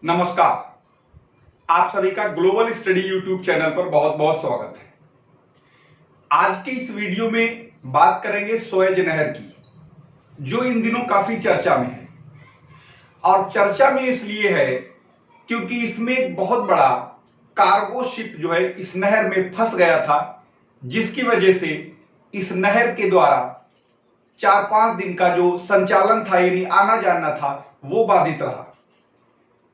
नमस्कार। आप सभी का ग्लोबल स्टडी यूट्यूब चैनल पर बहुत बहुत स्वागत है। आज के इस वीडियो में बात करेंगे सुएज नहर की, जो इन दिनों काफी चर्चा में है। और चर्चा में इसलिए है क्योंकि इसमें एक बहुत बड़ा कार्गो शिप जो है इस नहर में फंस गया था, जिसकी वजह से इस नहर के द्वारा 4-5 दिन का जो संचालन था यानी आना जाना था वो बाधित रहा,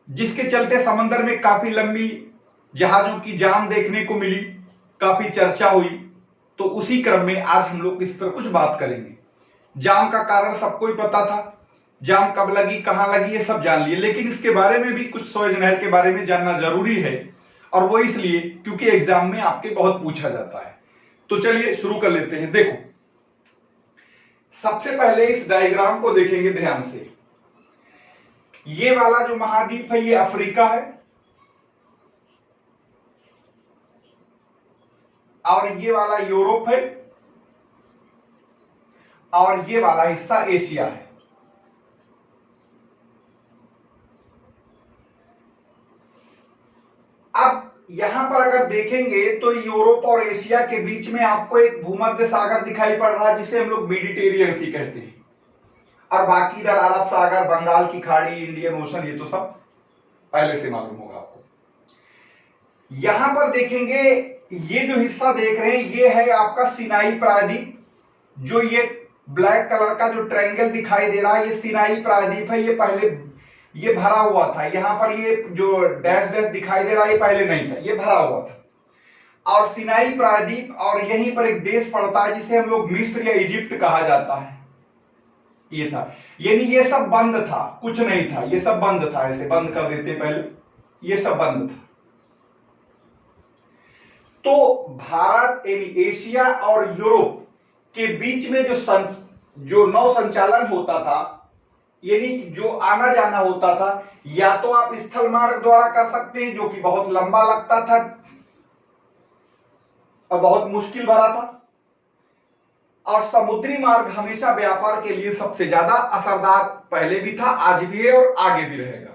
जिसके चलते समंदर में काफी लंबी जहाजों की जाम देखने को मिली, काफी चर्चा हुई। तो उसी क्रम में आज हम लोग इस पर कुछ बात करेंगे। जाम का कारण सबको ही पता था, जाम कब लगी, कहां लगी, ये सब जान लिए, लेकिन इसके बारे में भी कुछ सुएज नहर के बारे में जानना जरूरी है, और वो इसलिए क्योंकि एग्जाम में आपके बहुत पूछा जाता है। तो चलिए शुरू कर लेते हैं। देखो, सबसे पहले इस डायग्राम को देखेंगे ध्यान से। ये वाला जो महाद्वीप है ये अफ्रीका है, और ये वाला यूरोप है, और ये वाला हिस्सा एशिया है। अब यहां पर अगर देखेंगे तो यूरोप और एशिया के बीच में आपको एक भूमध्य सागर दिखाई पड़ रहा है, जिसे हम लोग मेडिटेरियन सी कहते हैं, और बाकी इधर अरब सागर, बंगाल की खाड़ी, इंडियन ओशन, ये तो सब पहले से मालूम होगा आपको। यहां पर देखेंगे ये जो हिस्सा देख रहे हैं ये है आपका सिनाई प्रायद्वीप। जो ये ब्लैक कलर का जो ट्रायंगल दिखाई दे रहा है ये सिनाई प्रायद्वीप है। ये पहले ये भरा हुआ था, यहां पर ये जो डैश डैश दिखाई दे रहा है ये पहले नहीं था, ये भरा हुआ था। और सिनाई प्रायद्वीप, और यहीं पर एक देश पड़ता है जिसे हम लोग मिस्र या इजिप्ट कहा जाता है, ये था। यानी ये सब बंद था, कुछ नहीं था, ये सब बंद था। ऐसे बंद कर देते पहले, ये सब बंद था। तो भारत यानी एशिया और यूरोप के बीच में जो नौ संचालन होता था, यानी जो आना जाना होता था, या तो आप स्थल मार्ग द्वारा कर सकते हैं जो कि बहुत लंबा लगता था और बहुत मुश्किल भरा था, और समुद्री मार्ग हमेशा व्यापार के लिए सबसे ज्यादा असरदार पहले भी था, आज भी है और आगे भी रहेगा।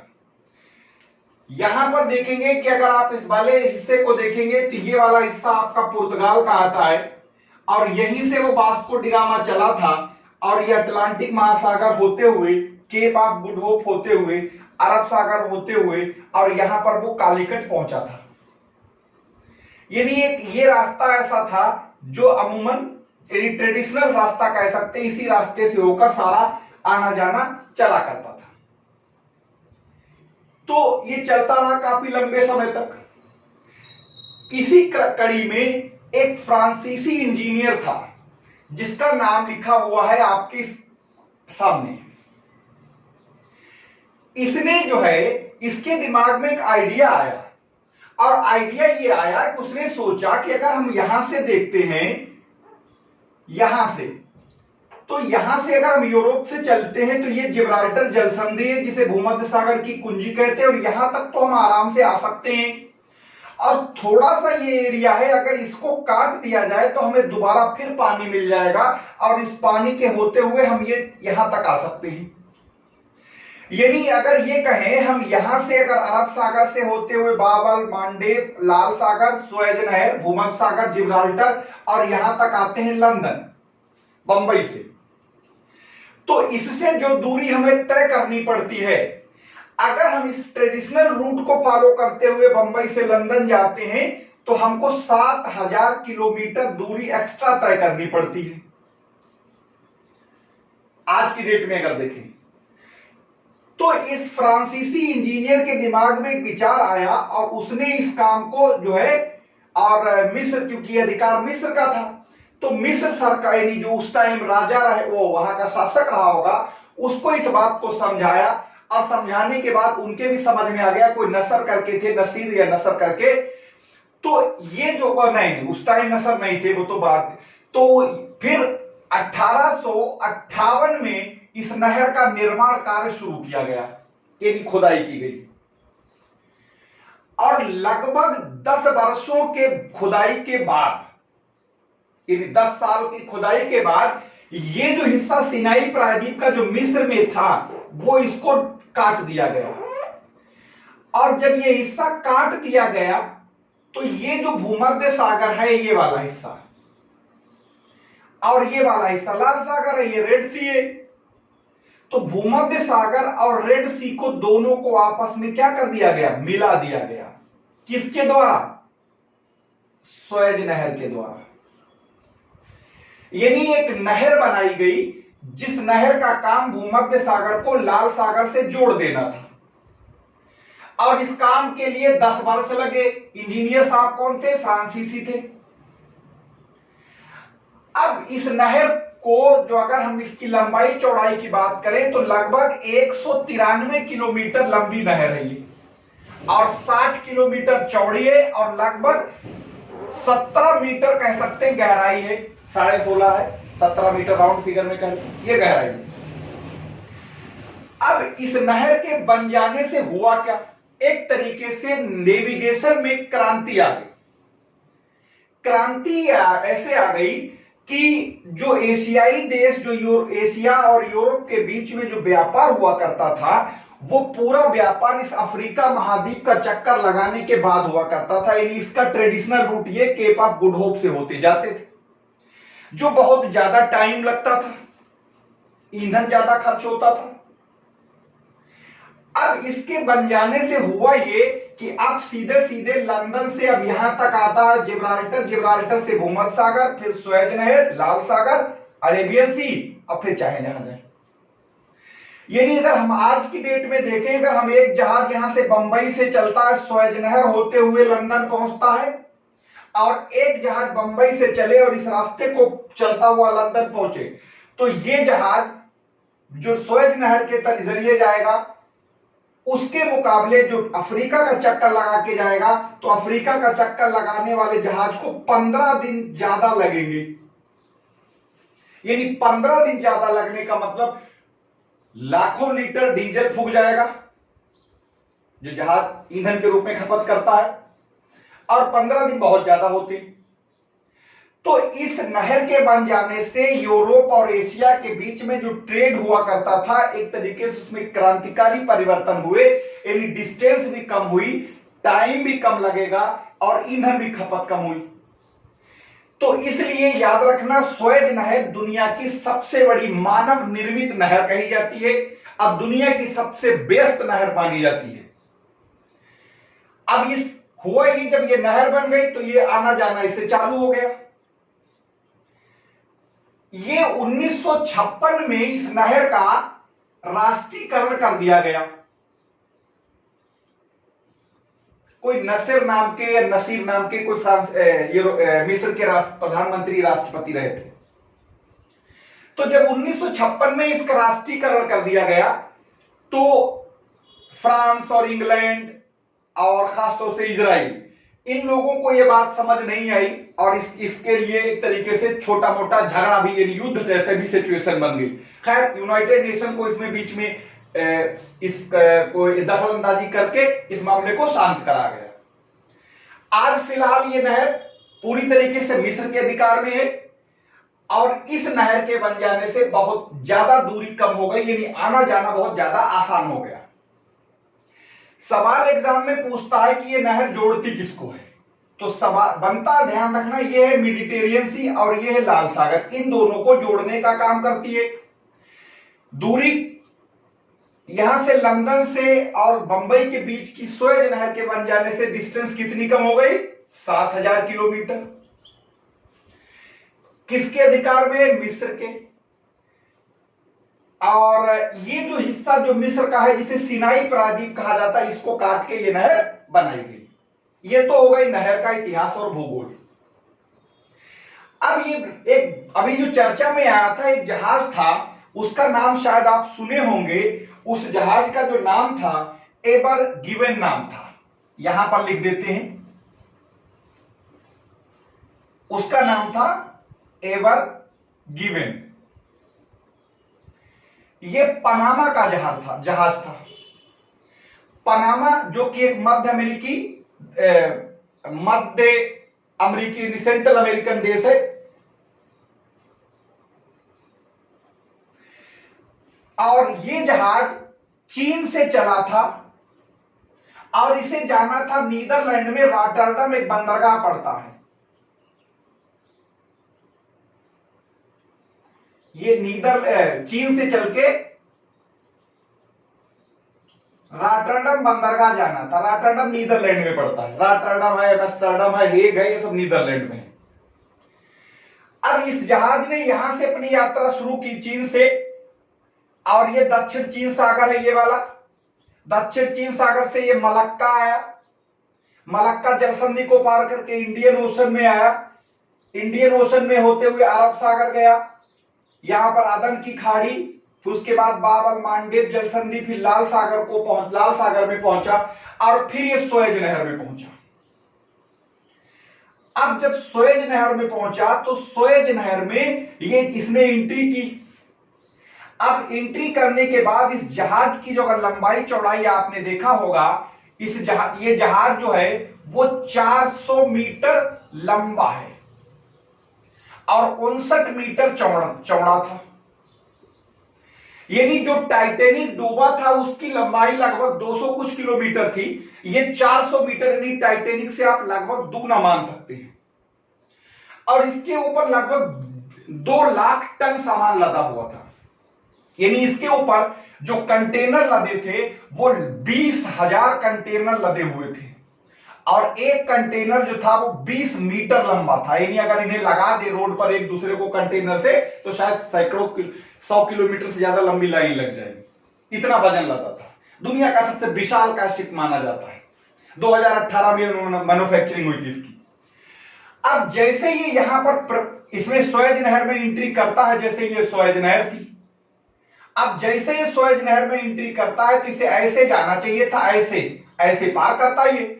यहां पर देखेंगे कि अगर आप इस वाले हिस्से को देखेंगे तो ये वाला हिस्सा आपका पुर्तगाल का आता है, और यहीं से वो वास्को डी गामा चला था, और ये अटलांटिक महासागर होते हुए, केप ऑफ गुड होप होते हुए, अरब सागर होते हुए, और यहां पर वो कालीकट पहुंचा था। यानी एक ये रास्ता ऐसा था जो अमूमन ट्रेडिशनल रास्ता कह सकते हैं, इसी रास्ते से होकर सारा आना जाना चला करता था। तो ये चलता रहा काफी लंबे समय तक। इसी कड़ी में एक फ्रांसीसी इंजीनियर था जिसका नाम लिखा हुआ है आपके सामने। इसने जो है, इसके दिमाग में एक आइडिया आया, और आइडिया ये आया कि उसने सोचा कि अगर हम यहां से देखते हैं, यहां से, तो यहां से अगर हम यूरोप से चलते हैं तो ये जिब्राल्टर जलसंधि है जिसे भूमध्य सागर की कुंजी कहते हैं, और यहां तक तो हम आराम से आ सकते हैं। और थोड़ा सा ये एरिया है, अगर इसको काट दिया जाए तो हमें दोबारा फिर पानी मिल जाएगा, और इस पानी के होते हुए हम ये यहां तक आ सकते हैं। यानी अगर ये कहें हम यहां से अगर अरब सागर से होते हुए बाबल, मांडेव, लाल सागर, सुएज नहर, भूमध्य सागर, जिब्राल्टर, और यहां तक आते हैं लंदन, बंबई से, तो इससे जो दूरी हमें तय करनी पड़ती है, अगर हम इस ट्रेडिशनल रूट को फॉलो करते हुए बंबई से लंदन जाते हैं तो हमको 7000 किलोमीटर दूरी एक्स्ट्रा तय करनी पड़ती है। आज की डेट में अगर देखें तो इस फ्रांसीसी इंजीनियर के दिमाग में एक विचार आया, और उसने इस काम को जो है, और मिस्र, क्योंकि अधिकार मिस्र का था, तो मिस्र सरकार यानी जो उस टाइम राजा रहे, वो वहां का शासक रहा होगा, उसको इस बात को समझाया, और समझाने के बाद उनके भी समझ में आ गया, कोई नसर करके थे, नसीर या नसर करके, तो ये जो नहीं, उस टाइम नसर नहीं थे, वो तो बात। तो फिर 1858 में इस नहर का निर्माण कार्य शुरू किया गया, यानी खुदाई की गई, और लगभग 10 वर्षों के खुदाई के बाद, यानी 10 साल की खुदाई के बाद, ये जो हिस्सा सिनाई प्रायद्वीप का जो मिस्र में था वो इसको काट दिया गया। और जब ये हिस्सा काट दिया गया तो ये जो भूमध्य सागर है ये वाला हिस्सा और ये वाला हिस्सा लाल सागर है, ये रेड सी है। तो भूमध्य सागर और रेड सी को दोनों को आपस में क्या कर दिया गया, मिला दिया गया। किसके द्वारा? सुएज नहर के द्वारा। यानी एक नहर बनाई गई जिस नहर का काम भूमध्य सागर को लाल सागर से जोड़ देना था। और इस काम के लिए 10 वर्ष लगे। इंजीनियर साहब कौन थे? फ्रांसीसी थे। अब इस नहर को जो अगर हम इसकी लंबाई चौड़ाई की बात करें तो लगभग 193 किलोमीटर लंबी नहर है ये और 60 किलोमीटर चौड़ी है और लगभग 17 मीटर कह सकते हैं गहराई है। 16.5 है, 17 मीटर राउंड फिगर में कह ये गहराई है। अब इस नहर के बन जाने से हुआ क्या? एक तरीके से नेविगेशन में क्रांति आ गई। क्रांति ऐसे आ गई कि जो एशियाई देश, जो एशिया और यूरोप के बीच में जो व्यापार हुआ करता था वो पूरा व्यापार इस अफ्रीका महाद्वीप का चक्कर लगाने के बाद हुआ करता था। यानी इसका ट्रेडिशनल रूट ये केप ऑफ गुड होप से होते जाते थे, जो बहुत ज्यादा टाइम लगता था, ईंधन ज्यादा खर्च होता था। अब इसके बन जाने से हुआ ये कि अब सीधे सीधे लंदन से अब यहां तक आता है जिब्राल्टर, जिब्राल्टर से भूमध्य सागर, फिर सुएज नहर, लाल सागर, अरेबियन सी, अब फिर चाहे जहां जाए। यानी अगर हम आज की डेट में देखें, अगर हम एक जहाज यहां से बंबई से चलता है, सुएज नहर होते हुए लंदन पहुंचता है, और एक जहाज बंबई से चले और इस रास्ते को चलता हुआ लंदन पहुंचे, तो ये जहाज जो सुएज नहर के जरिए जाएगा उसके मुकाबले जो अफ्रीका का चक्कर लगा के जाएगा, तो अफ्रीका का चक्कर लगाने वाले जहाज को 15 दिन ज्यादा लगेंगे। यानी 15 दिन ज्यादा लगने का मतलब लाखों लीटर डीजल फूक जाएगा जो जहाज ईंधन के रूप में खपत करता है, और 15 दिन बहुत ज्यादा होते। तो इस नहर के बन जाने से यूरोप और एशिया के बीच में जो ट्रेड हुआ करता था, एक तरीके से उसमें क्रांतिकारी परिवर्तन हुए। यानी डिस्टेंस भी कम हुई, टाइम भी कम लगेगा और ईंधन भी खपत कम हुई। तो इसलिए याद रखना, सुएज नहर दुनिया की सबसे बड़ी मानव निर्मित नहर कही जाती है। अब दुनिया की सबसे व्यस्त नहर मानी जाती है। अब इस हुआ ये, जब ये नहर बन गई तो ये आना जाना इससे चालू हो गया। ये 1956 में इस नहर का राष्ट्रीयकरण कर दिया गया। कोई नसीर नाम के या नसीर नाम के कोई मिस्र के प्रधानमंत्री राष्ट्रपति रहे थे। तो जब 1956 में इसका राष्ट्रीयकरण कर दिया गया तो फ्रांस और इंग्लैंड और खासतौर से इजराइल, इन लोगों को यह बात समझ नहीं आई और इसके लिए एक तरीके से छोटा मोटा झगड़ा भी, यानी युद्ध जैसे भी सिचुएशन बन गई। खैर यूनाइटेड नेशन को इसमें बीच में को दखल अंदाजी करके इस मामले को शांत करा गया। आज फिलहाल ये नहर पूरी तरीके से मिस्र के अधिकार में है और इस नहर के बन जाने से बहुत ज्यादा दूरी कम हो गई, यानी आना जाना बहुत ज्यादा आसान हो गया। सवाल एग्जाम में पूछता है कि ये नहर जोड़ती किसको है, तो सवाल बनता ध्यान रखना, ये है मेडिटेरियन सी और ये है लाल सागर, इन दोनों को जोड़ने का काम करती है। दूरी यहां से लंदन से और बंबई के बीच की सुएज नहर के बन जाने से डिस्टेंस कितनी कम हो गई? 7000 किलोमीटर। किसके अधिकार में? मिस्र के। और ये जो हिस्सा जो मिस्र का है, जिसे सिनाई प्रायद्वीप कहा जाता है, इसको काट के ये नहर बनाई गई। ये तो हो गई नहर का इतिहास और भूगोल। अब ये एक अभी जो चर्चा में आया था, एक जहाज था, उसका नाम शायद आप सुने होंगे। उस जहाज का जो नाम था एवर गिवन नाम था, यहां पर लिख देते हैं। उसका नाम था एवर गिवन। ये पनामा का जहाज था। पनामा जो कि एक मध्य अमेरिकी सेंट्रल अमेरिकन देश है, और ये जहाज चीन से चला था और इसे जाना था नीदरलैंड में रॉटरडम एक बंदरगाह पड़ता है। ये चीन से चल के रॉटरडम बंदरगाह जाना था। रॉटरडम नीदरलैंड में पड़ता है। रॉटरडम है, एम्स्टर्डम है, हेग है, ये सब नीदरलैंड में है। अब इस जहाज ने यहां से अपनी यात्रा शुरू की चीन से, और ये दक्षिण चीन सागर है, ये वाला दक्षिण चीन सागर से ये मलक्का आया। मलक्का जलसंधि को पार करके इंडियन ओशन में आया। इंडियन ओशन में होते हुए अरब सागर गया, यहां पर अदन की खाड़ी, फिर उसके बाद बाब मांडेब जलसंधि, फिर लाल सागर में पहुंचा, और फिर ये सुएज नहर में पहुंचा। अब जब सुएज नहर में पहुंचा तो सुएज नहर में ये इसने एंट्री की। अब एंट्री करने के बाद इस जहाज की जो लंबाई चौड़ाई आपने देखा होगा, ये जहाज जो है वो 400 मीटर लंबा है और 59 मीटर चौड़ा था। यानी जो टाइटैनिक डूबा था उसकी लंबाई लगभग 200 कुछ किलोमीटर थी, ये 400 मीटर, यानी टाइटैनिक से आप लगभग दुगना मान सकते हैं। और इसके ऊपर लगभग 2 लाख टन सामान लदा हुआ था। यानी इसके ऊपर जो कंटेनर लदे थे वो 20,000 कंटेनर लदे हुए थे, और एक कंटेनर जो था वो 20 मीटर लंबा था। यानी अगर इन्हें लगा दे रोड पर एक दूसरे को कंटेनर से, तो शायद सैकड़ों 100 किलोमीटर से ज्यादा लंबी लाइन लग जाएगी, इतना वजन लदा था। दुनिया का सबसे विशाल का शिप माना जाता है। 2018 में मैन्युफैक्चरिंग हुई थी इसकी। अब जैसे ये यहां पर इसमें सुएज नहर में एंट्री करता है, जैसे ये सुएज नहर थी, अब जैसे ये सुएज नहर में एंट्री करता है तो इसे ऐसे जाना चाहिए था, ऐसे पार करता ये।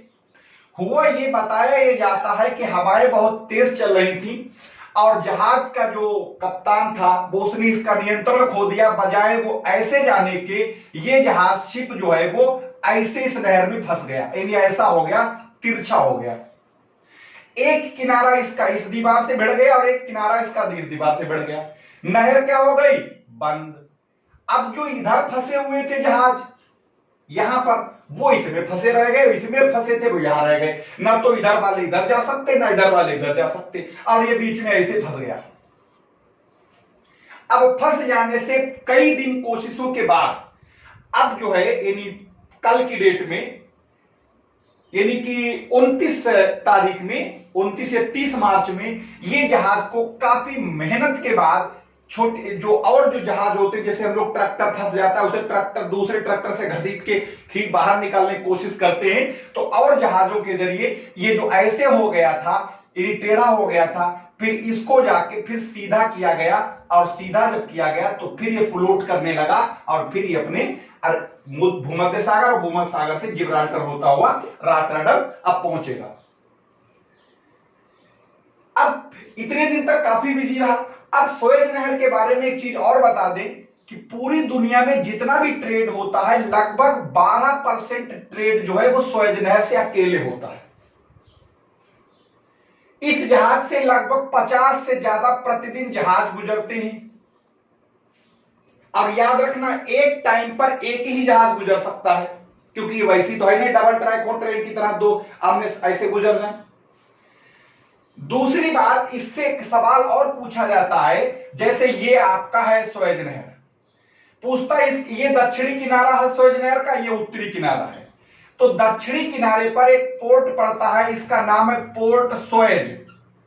हुआ ये बताया ये जाता है कि हवाएं बहुत तेज चल रही थी और जहाज का जो कप्तान था वो उसने इसका नियंत्रण खो दिया। बजाय वो ऐसे जाने के, ये जहाज शिप जो है वो ऐसे इस नहर में फंस गया, यानी ऐसा हो गया, तिरछा हो गया। एक किनारा इसका इस दीवार से भिड़ गया और एक किनारा इसका इस दीवार से भिड़ गया। नहर क्या हो गई? बंद। अब जो इधर फंसे हुए थे जहाज यहां पर, वो इसमें फंसे रह गए, इसमें फंसे थे वो यहां रह गए। ना तो इधर वाले इधर जा सकते, ना इधर वाले इधर जा सकते, और ये बीच में ऐसे फंस गया। अब फंस जाने से कई दिन कोशिशों के बाद अब जो है, यानी कल की डेट में, यानी कि 29 तारीख में, 29 या 30 मार्च में, ये जहाज को काफी मेहनत के बाद छोटे जो जहाज होते हैं, जैसे हम लोग ट्रैक्टर फंस जाता है उसे ट्रैक्टर दूसरे ट्रैक्टर से घसीट के ठीक बाहर निकालने की कोशिश करते हैं, तो और जहाजों के जरिए ये जो ऐसे हो गया था, ये टेढ़ा हो गया था, फिर इसको जाके फिर सीधा किया गया, और सीधा जब किया गया तो फिर ये फ्लोट करने लगा, और फिर ये अपने भूमध्य सागर और भूमध्य सागर से जिब्राल्टर होता हुआ रॉटरडम अब पहुंचेगा। अब इतने दिन तक काफी बिजी रहा। अब सुएज नहर के बारे में एक चीज और बता दें कि पूरी दुनिया में जितना भी ट्रेड होता है, लगभग 12% ट्रेड जो है वो सुएज नहर से अकेले होता है। इस जहाज से लगभग 50 से ज्यादा प्रतिदिन जहाज गुजरते हैं, और याद रखना एक टाइम पर एक ही जहाज गुजर सकता है, क्योंकि वैसी तो है नहीं डबल ट्रैक हो ट्रेन की तरह दो आमने ऐसे गुजर जाए। दूसरी बात, इससे एक सवाल और पूछा जाता है, जैसे ये आपका है सुएज नहर, पूछता है ये दक्षिणी किनारा है सुएज नहर का, ये उत्तरी किनारा है, तो दक्षिणी किनारे पर एक पोर्ट पड़ता है, इसका नाम है पोर्ट सुएज।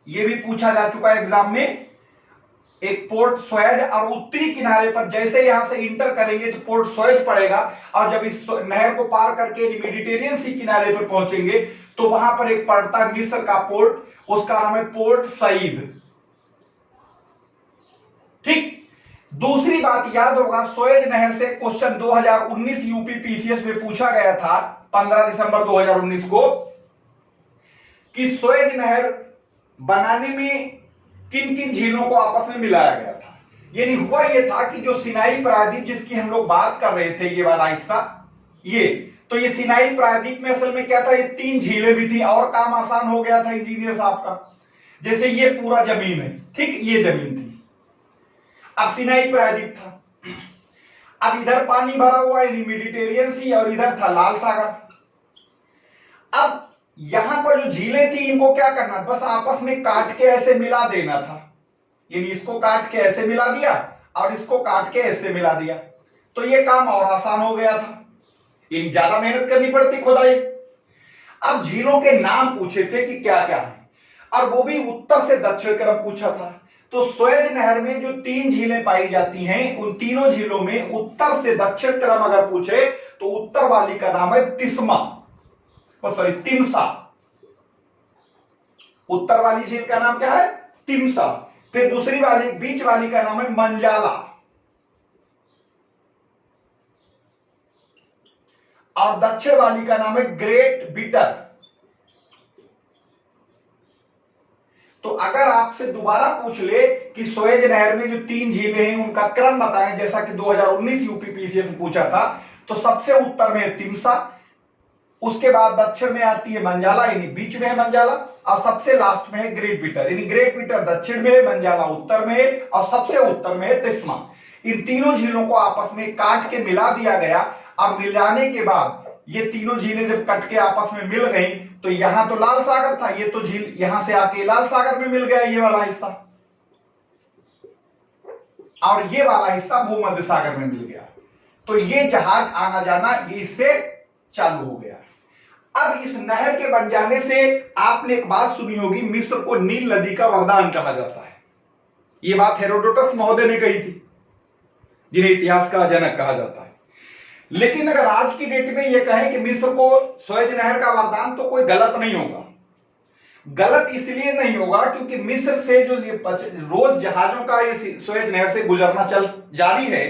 ये भी पूछा जा चुका है एग्जाम में, एक पोर्ट सुएज। और उत्तरी किनारे पर जैसे यहां से इंटर करेंगे तो पोर्ट सुएज पड़ेगा, और जब इस नहर को पार करके मेडिटेरियन सी किनारे पर पहुंचेंगे तो वहां पर एक पड़ता है मिस्र का पोर्ट, उसका नाम है पोर्ट सईद। ठीक। दूसरी बात याद होगा, सुएज नहर से क्वेश्चन 2019 यूपी पीसीएस में पूछा गया था 15 दिसंबर 2019 को, कि सुएज नहर बनाने में किन किन झीलों को आपस में मिलाया गया था। यानी हुआ यह था कि जो सिनाई प्रायद्वीप जिसकी हम लोग बात कर रहे थे, ये वाला हिस्सा, तो ये सिनाई प्रायद्वीप में असल में क्या था, ये 3 झीलें भी थी, और काम आसान हो गया था इंजीनियर साहब का। जैसे ये पूरा जमीन है, ठीक, ये जमीन थी, अब सिनाई प्रायद्वीप था, अब इधर पानी भरा हुआ है मेडिटेरियन सी, और इधर था लाल सागर। अब यहां पर जो झीलें थी इनको क्या करना, बस आपस में काट के ऐसे मिला देना था, यानी इसको काट के ऐसे मिला दिया और इसको काट के ऐसे मिला दिया, तो ये काम और आसान हो गया था, यानी ज्यादा मेहनत करनी पड़ती खुदाई। अब झीलों के नाम पूछे थे कि क्या क्या है, और वो भी उत्तर से दक्षिण तरफ पूछा था। तो सुएज नहर में जो 3 झीलें पाई जाती हैं, उन तीनों झीलों में उत्तर से दक्षिण क्रम अगर पूछे तो उत्तर वाली का नाम है तिस्मा, सॉरी तिमसा। उत्तर वाली झील का नाम क्या है, तिमसा। फिर दूसरी वाली बीच वाली का नाम है मंजाला, और दक्षिण वाली का नाम है ग्रेट बिटर। तो अगर आपसे दोबारा पूछ ले कि सुएज नहर में जो 3 झीलें हैं उनका क्रम बताएं, जैसा कि 2019 यूपीपीसीए से पूछा था, तो सबसे उत्तर में है तिमसा, उसके बाद दक्षिण में आती है मंजाला, यानी बीच में है मंजाला, और सबसे लास्ट में है ग्रेट बिटर, यानी ग्रेट बिटर दक्षिण में है, मंजाला उत्तर में है, और सबसे उत्तर में है तिस्मा। इन तीनों झीलों को आपस में काट के मिला दिया गया, और मिलाने के बाद ये तीनों झीलें जब कट के आपस में मिल गई तो यहां तो लाल सागर था, ये तो झील यहां से आके लाल सागर में मिल गया, ये वाला हिस्सा, और ये वाला हिस्सा भूमध्य सागर में मिल गया। तो ये जहाज आना जाना ये इससे चालू हो गया। अब इस नहर के बन जाने से आपने एक बात सुनी होगी, मिस्र को नील नदी का वरदान कहा जाता है। यह बात हेरोडोटस महोदय ने कही थी, जिन्हें इतिहास का जनक कहा जाता है। लेकिन अगर आज की डेट में यह कहें कि मिस्र को सुएज नहर का वरदान, तो कोई गलत नहीं होगा। गलत इसलिए नहीं होगा क्योंकि मिस्र से जो रोज जहाजों का ये सुएज नहर से गुजरना चल जारी है,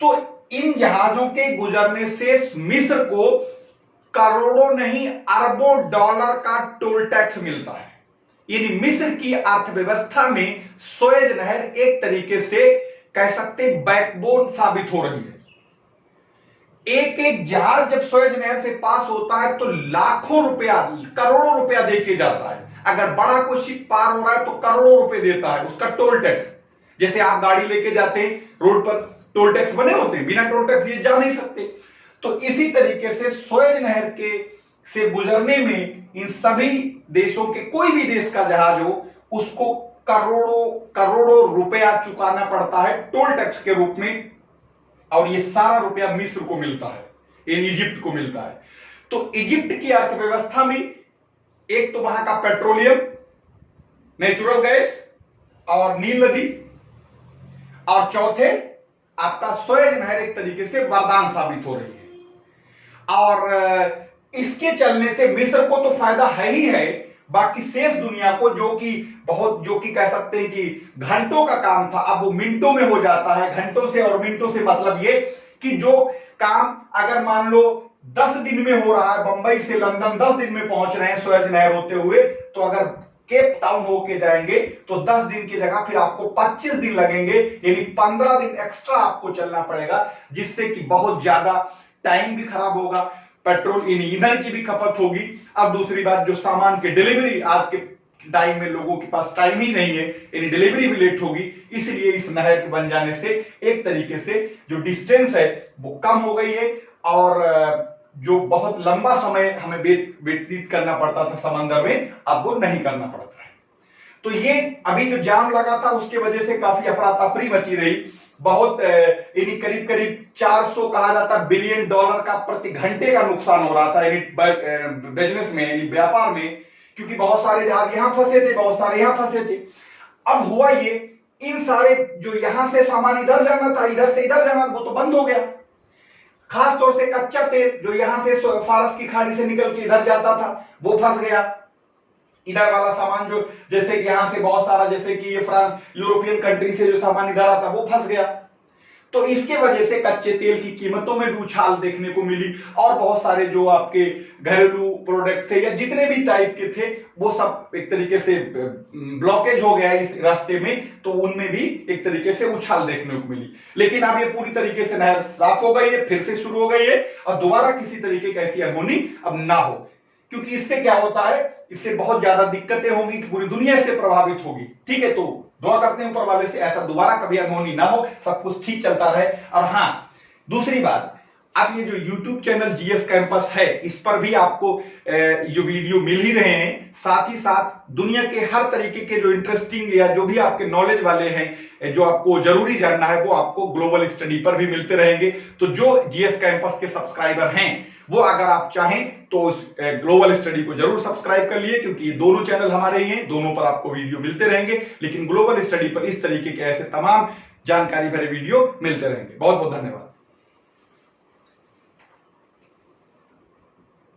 तो इन जहाजों के गुजरने से मिस्र को करोड़ों नहीं अरबों डॉलर का टोल टैक्स मिलता है। यानी मिस्र की अर्थव्यवस्था में सुएज नहर एक तरीके से कह सकते बैकबोन साबित हो रही है। एक एक जहाज जब सुएज नहर से पास होता है तो लाखों रुपया, करोड़ों रुपया देके जाता है। अगर बड़ा कोई शिप पार हो रहा है तो करोड़ों रुपए देता है उसका टोल टैक्स। जैसे आप गाड़ी लेके जाते हैं, रोड पर टोल टैक्स बने होते हैं, बिना टोल टैक्स ये जा नहीं सकते। तो इसी तरीके से सुएज नहर के से गुजरने में इन सभी देशों के, कोई भी देश का जहाज हो, उसको करोड़ों करोड़ों रुपया चुकाना पड़ता है टोल टैक्स के रूप में, और ये सारा रुपया मिस्र को मिलता है, इन इजिप्ट को मिलता है। तो इजिप्ट की अर्थव्यवस्था में एक तो वहां का पेट्रोलियम, नेचुरल गैस और नील नदी, और चौथे आपका सुएज नहर एक तरीके से वरदान साबित हो रही है। और इसके चलने से मिस्र को तो फायदा है ही है, बाकी शेष दुनिया को, जो कि कह सकते हैं कि घंटों का काम था, अब वो मिनटों में हो जाता है। घंटों से और मिनटों से मतलब ये कि जो काम अगर मान लो 10 दिन में हो रहा है, बंबई से लंदन 10 दिन में पहुंच रहे हैं सुएज नहर होते हुए, तो अगर केप टाउन होके जाएंगे तो 10 दिन की जगह फिर आपको 25 दिन लगेंगे, यानी 15 दिन एक्स्ट्रा आपको चलना पड़ेगा, जिससे कि बहुत ज्यादा टाइम भी खराब होगा, पेट्रोल ईंधन की भी खपत होगी। अब दूसरी बात, जो सामान की डिलीवरी, आज के टाइम में लोगों के पास टाइम ही नहीं है, यानी डिलीवरी भी लेट होगी। इसलिए इस नहर के बन जाने से एक तरीके से जो डिस्टेंस है वो कम हो गई है, और जो बहुत लंबा समय हमें व्यतीत करना पड़ता था समंदर में, अब वो नहीं करना पड़ता है। तो ये अभी जो जाम लगा था उसके वजह से काफी अफरा तफरी मची रही। बहुत यानी करीब करीब 400 कहा जाता बिलियन डॉलर का प्रति घंटे का नुकसान हो रहा था, यानी बिजनेस में, यानी व्यापार में, क्योंकि बहुत सारे जहाज यहां फंसे थे, बहुत सारे यहां फंसे थे। अब हुआ ये, इन सारे जो यहां से सामान इधर जाना था, इधर से इधर जाना, वो तो बंद हो गया। खास तौर से कच्चा तेल जो यहां से फारस की खाड़ी से निकल के इधर जाता था वो फंस गया। इधर वाला सामान जो, जैसे कि यहां से बहुत सारा, जैसे कि ये फ्रांस, यूरोपियन कंट्री से जो सामान इधर आता वो फंस गया। तो इसके वजह से कच्चे तेल की कीमतों में भी उछाल देखने को मिली, और बहुत सारे जो आपके घरेलू प्रोडक्ट थे या जितने भी टाइप के थे वो सब एक तरीके से ब्लॉकेज हो गया इस रास्ते में, तो उनमें भी एक तरीके से उछाल देखने को मिली। लेकिन अब ये पूरी तरीके से नहर साफ हो गई है, फिर से शुरू हो गई है, और दोबारा किसी तरीके की ऐसी अनहोनी अब ना हो, क्योंकि इससे क्या होता है, इससे बहुत ज्यादा दिक्कतें होंगी, पूरी दुनिया इससे प्रभावित होगी। ठीक है, तो दुआ करते हैं ऊपर वाले से ऐसा दोबारा कभी अनहोनी ना हो, सब कुछ ठीक चलता रहे। और हाँ, दूसरी बात, अब ये जो YouTube चैनल जीएस कैंपस है, इस पर भी आपको जो वीडियो मिल ही रहे हैं, साथ ही साथ दुनिया के हर तरीके के जो इंटरेस्टिंग या जो भी आपके नॉलेज वाले हैं, जो आपको जरूरी जानना है, वो आपको ग्लोबल स्टडी पर भी मिलते रहेंगे। तो जो जीएस कैंपस के सब्सक्राइबर हैं, वो अगर आप चाहें तो उस ग्लोबल स्टडी को जरूर सब्सक्राइब कर लिए, क्योंकि ये दोनों चैनल हमारे ही हैं, दोनों पर आपको वीडियो मिलते रहेंगे। लेकिन ग्लोबल स्टडी पर इस तरीके के ऐसे तमाम जानकारी भरे वीडियो मिलते रहेंगे। बहुत बहुत धन्यवाद।